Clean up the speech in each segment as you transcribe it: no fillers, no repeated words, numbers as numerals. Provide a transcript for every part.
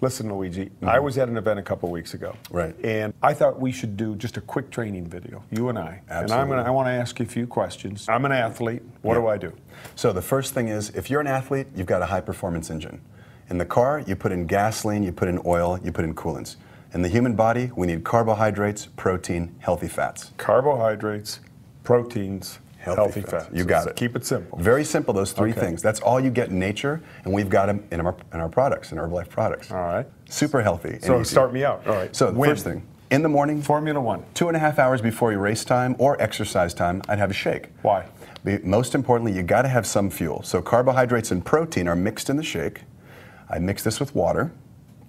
Listen, Luigi, I was at an event a couple weeks ago. Right. And I thought we should do just a quick training video, you and I. Absolutely. And I want to ask you a few questions. I'm an athlete. What do I do? So the first thing is, if you're an athlete, you've got a high-performance engine. In the car, you put in gasoline, you put in oil, you put in coolants. In the human body, we need carbohydrates, protein, healthy fats. Carbohydrates, proteins, healthy fats. You got it. Keep it simple. Very simple, those three things. That's all you get in nature, and we've got them in our products, in Herbalife products. All right. Super healthy. So start me out. All right. So the first thing, in the morning, Formula One. 2.5 hours before your race time or exercise time, I'd have a shake. Why? Most importantly, you got to have some fuel. So carbohydrates and protein are mixed in the shake. I mix this with water.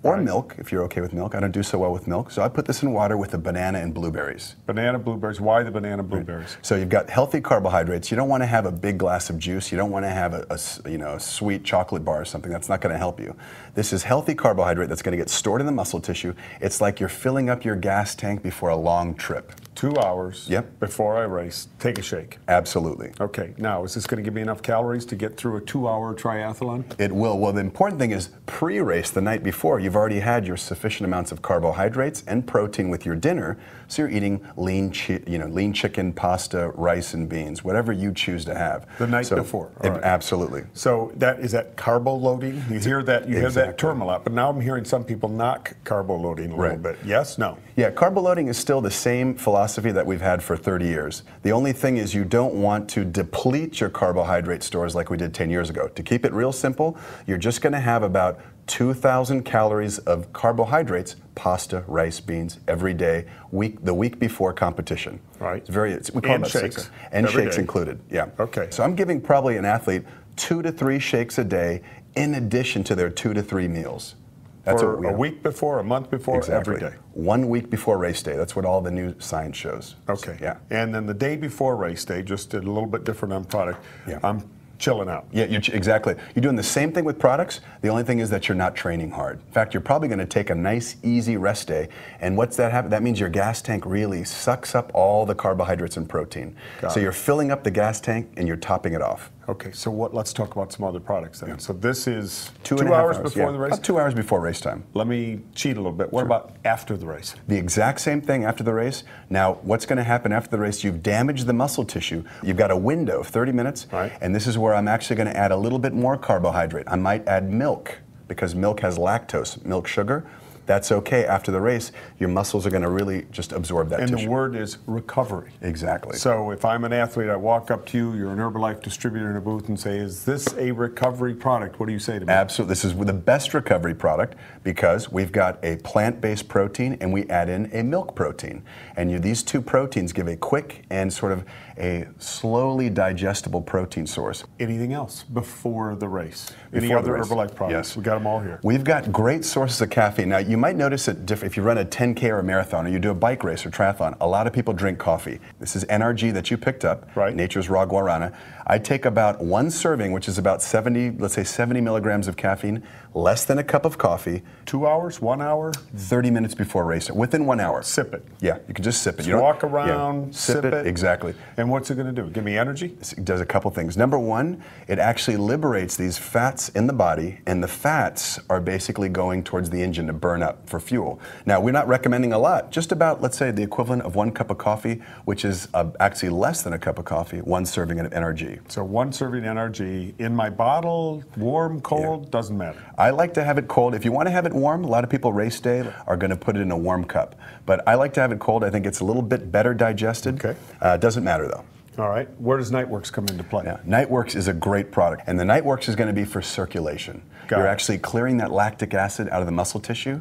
Or milk, if you're okay with milk. I don't do so well with milk. So I put this in water with the banana and blueberries. Banana, blueberries. Why the banana, blueberries? So you've got healthy carbohydrates. You don't want to have a big glass of juice. You don't want to have a sweet chocolate bar or something. That's not going to help you. This is healthy carbohydrate that's going to get stored in the muscle tissue. It's like you're filling up your gas tank before a long trip. 2 hours before I race, take a shake. Absolutely. Okay, now is this going to give me enough calories to get through a 2-hour triathlon? It will. Well, the important thing is pre-race the night before, you've already had your sufficient amounts of carbohydrates and protein with your dinner, so you're eating lean chicken, pasta, rice, and beans, whatever you choose to have. The night before. All right. Absolutely. So is that carbo loading? You hear that, you hear that term a lot, but now I'm hearing some people knock carbo loading a little bit. Yes? No? Yeah, carbo loading is still the same philosophy that we've had for 30 years. The only thing is you don't want to deplete your carbohydrate stores like we did 10 years ago. To keep it real simple, you're just going to have about 2,000 calories of carbohydrates, pasta, rice, beans, every day, the week before competition. Right. We call and it shakes. And shakes included, yeah. Okay. So I'm giving probably an athlete 2 to 3 shakes a day in addition to their 2 to 3 meals. That's for a week before, a month before, every day. 1 week before race day. That's what all the new science shows. Okay. So, yeah. And then the day before race day, just a little bit different on product. I'm chilling out. Yeah, exactly. You're doing the same thing with products. The only thing is that you're not training hard. In fact, you're probably going to take a nice, easy rest day. And what's that happen? That means your gas tank really sucks up all the carbohydrates and protein. So you're filling up the gas tank and you're topping it off. Okay, so let's talk about some other products then. Yeah. So this is 2 hours before the race? About 2 hours before race time. Let me cheat a little bit. What about after the race? The exact same thing after the race. Now, what's going to happen after the race? You've damaged the muscle tissue. You've got a window of 30 minutes, and this is where I'm actually going to add a little bit more carbohydrate. I might add milk, because milk has lactose, milk sugar. That's okay. After the race, your muscles are going to really just absorb that tissue. And the word is recovery. Exactly. So if I'm an athlete, I walk up to you, you're an Herbalife distributor in a booth, and say, is this a recovery product? What do you say to me? Absolutely. This is the best recovery product because we've got a plant-based protein and we add in a milk protein. And these two proteins give a quick and sort of a slowly digestible protein source. Anything else before the race? Any other Herbalife products? Yes. We got them all here. We've got great sources of caffeine. Now, you might notice that if you run a 10K or a marathon or you do a bike race or triathlon, a lot of people drink coffee. This is NRG that you picked up, Nature's Raw Guarana. I take about 1 serving, which is about 70, let's say 70 milligrams of caffeine, less than a cup of coffee. 2 hours, 1 hour? 30 minutes before race, within 1 hour. Sip it. Yeah, you can just sip it. Just walk around, sip it. Exactly. And what's it going to do? Give me energy? It does a couple things. Number one, it actually liberates these fats in the body, and the fats are basically going towards the engine to burn up for fuel. Now, we're not recommending a lot, just about, let's say, the equivalent of 1 cup of coffee, which is actually less than a cup of coffee, 1 serving of NRG. So 1 serving NRG in my bottle, warm, cold, doesn't matter. I like to have it cold. If you want to have it warm, a lot of people race day are going to put it in a warm cup. But I like to have it cold. I think it's a little bit better digested. Okay. Doesn't matter though. All right. Where does Nightworks come into play? Yeah. Nightworks is a great product. And the Nightworks is going to be for circulation. You're actually clearing that lactic acid out of the muscle tissue.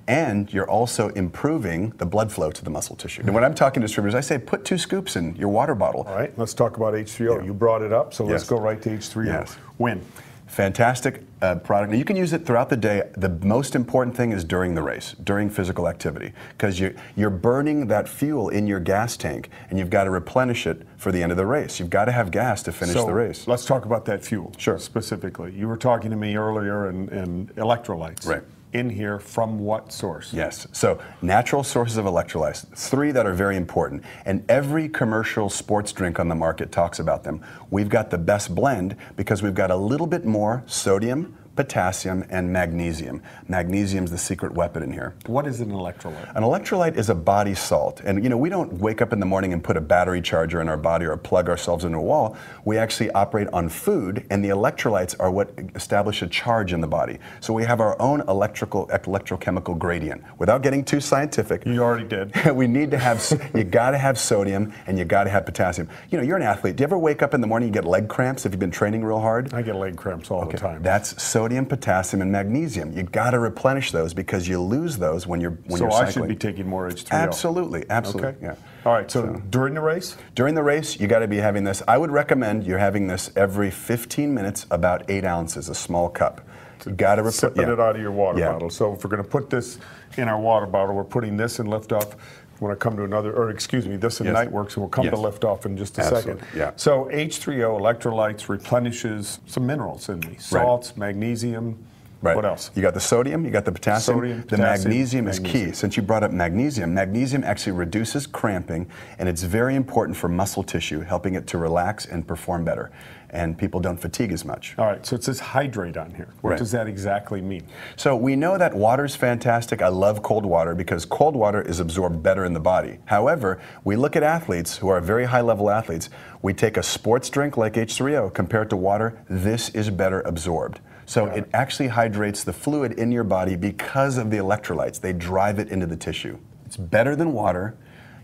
And you're also improving the blood flow to the muscle tissue. And when I'm talking to distributors, I say put 2 scoops in your water bottle. All right, let's talk about H3O. Yeah. You brought it up, so let's go right to H3O. Yes. When? Fantastic product. Now, you can use it throughout the day. The most important thing is during the race, during physical activity, because you're burning that fuel in your gas tank, and you've got to replenish it for the end of the race. You've got to have gas to finish the race. Let's talk about that fuel. Sure. Specifically. You were talking to me earlier and electrolytes. Right. In here from what source? Yes. So natural sources of electrolytes, 3 that are very important. And every commercial sports drink on the market talks about them. We've got the best blend because we've got a little bit more sodium, potassium, and magnesium. Magnesium's the secret weapon in here. What is an electrolyte? An electrolyte is a body salt. And we don't wake up in the morning and put a battery charger in our body or plug ourselves into a wall. We actually operate on food, and the electrolytes are what establish a charge in the body. So we have our own electrochemical gradient. Without getting too scientific. You already did. We need to have, you gotta have sodium and you gotta have potassium. You're an athlete. Do you ever wake up in the morning and get leg cramps if you've been training real hard? I get leg cramps all the time. That's sodium, potassium, and magnesium. You got to replenish those because you lose those when you're cycling. So I should be taking more H3O. Absolutely, absolutely. Okay. Yeah. All right. So during the race? During the race, you got to be having this. I would recommend you're having this every 15 minutes, about 8 ounces, a small cup. You got to sipping it out of your water bottle. So if we're going to put this in our water bottle, we're putting this in liftoff. When I come to another, or excuse me, this in Nightworks, and we'll come to liftoff in just a second. Yeah. So H3O, electrolytes, replenishes some minerals in me. Salts, magnesium. Right. What else? You got the sodium, you got the potassium. Sodium, the magnesium is key. Since you brought up magnesium, magnesium actually reduces cramping, and it's very important for muscle tissue, helping it to relax and perform better. And people don't fatigue as much. All right, so it says hydrate on here. What does that exactly mean? So we know that water's fantastic. I love cold water because cold water is absorbed better in the body. However, we look at athletes who are very high-level athletes. We take a sports drink like H3O, compared to water, this is better absorbed. So it actually hydrates the fluid in your body because of the electrolytes. They drive it into the tissue. It's better than water.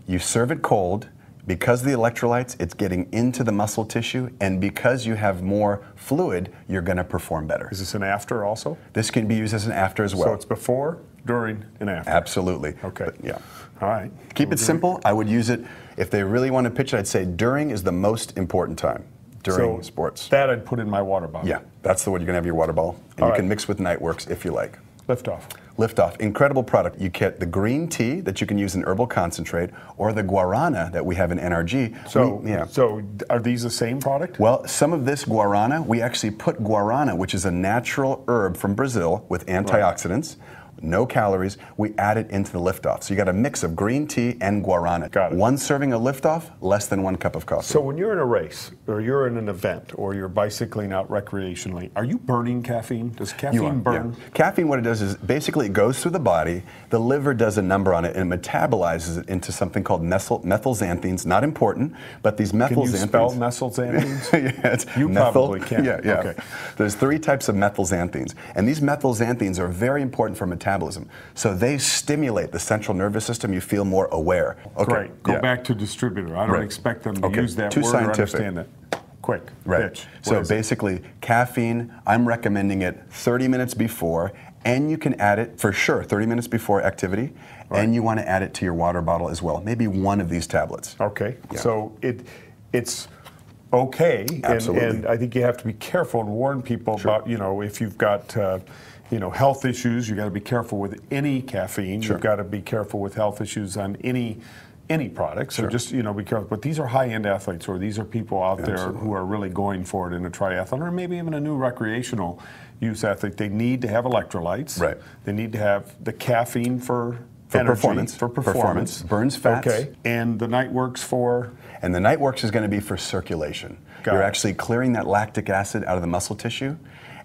You serve it cold. Because of the electrolytes, it's getting into the muscle tissue, and because you have more fluid, you're going to perform better. Is this an after also? This can be used as an after as well. So it's before, during, and after? Absolutely. Okay. But, yeah. All right. Keep it simple. I would use it, if they really want to pitch it, I'd say during is the most important time. During sports. That I'd put in my water bottle. Yeah, that's the one you're going to have your water bottle. And you can mix with Nightworks if you like. Liftoff. Liftoff, incredible product. You get the green tea that you can use in herbal concentrate, or the guarana that we have in NRG. So are these the same product? Well, some of this guarana, we actually put guarana, which is a natural herb from Brazil with antioxidants. No calories, we add it into the Liftoff. So you got a mix of green tea and guarana. Got it. One serving of Liftoff, less than 1 cup of coffee. So when you're in a race, or you're in an event, or you're bicycling out recreationally, are you burning caffeine? Does caffeine burn? Yeah. Caffeine, what it does is basically it goes through the body, the liver does a number on it, and it metabolizes it into something called methylxanthines. Not important, but these methylxanthines. Can you spell methylxanthines? Yeah, it's you probably can. Yeah. Okay. There's 3 types of methylxanthines, and these methylxanthines are very important for metabolism. So they stimulate the central nervous system. You feel more aware. Okay. Great. Go back to distributor. I don't expect them to use that Too word scientific. or understand it. Quick. Right. Pitch. So basically, caffeine, I'm recommending it 30 minutes before, and you can add it for sure 30 minutes before activity, and you want to add it to your water bottle as well. Maybe 1 of these tablets. Okay. Yeah. So it's okay, and I think you have to be careful and warn people about, if you've got health issues, you got to be careful with any caffeine. You've got to be careful with health issues on any product. So just be careful. But these are high-end athletes, or these are people out there who are really going for it in a triathlon, or maybe even a new recreational use athlete. They need to have electrolytes. Right. They need to have the caffeine for energy, performance. Burns fats. Okay. And the Nightworks for? And the Nightworks is going to be for circulation. You're actually clearing that lactic acid out of the muscle tissue,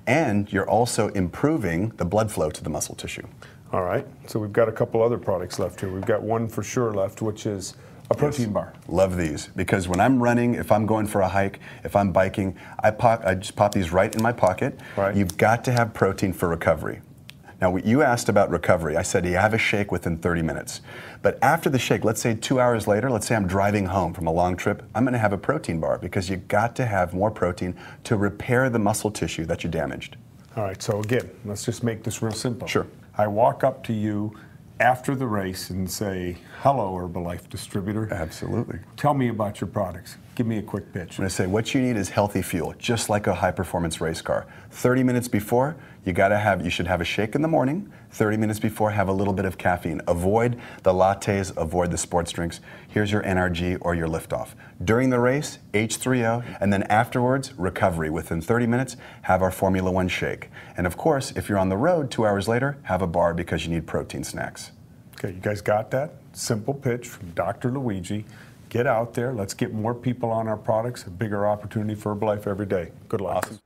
and you're also improving the blood flow to the muscle tissue. All right. So we've got a couple other products left here. We've got one for sure left, which is a protein bar. Love these, because when I'm running, if I'm going for a hike, if I'm biking, I just pop these right in my pocket. Right. You've got to have protein for recovery. Now, you asked about recovery. I said you have a shake within 30 minutes. But after the shake, let's say 2 hours later, let's say I'm driving home from a long trip, I'm going to have a protein bar, because you got to have more protein to repair the muscle tissue that you damaged. All right, so again, let's just make this real simple. Sure. I walk up to you after the race and say, hello, Herbalife distributor. Absolutely. Tell me about your products. Give me a quick pitch. I'm going to say what you need is healthy fuel, just like a high-performance race car. 30 minutes before, you should have a shake in the morning. 30 minutes before, have a little bit of caffeine. Avoid the lattes, avoid the sports drinks. Here's your NRG or your Liftoff. During the race, H3O, and then afterwards, recovery. Within 30 minutes, have our Formula One shake. And of course, if you're on the road 2 hours later, have a bar, because you need protein snacks. Okay, you guys got that? Simple pitch from Dr. Luigi. Get out there. Let's get more people on our products. A bigger opportunity for Herbalife every day. Good luck. Awesome.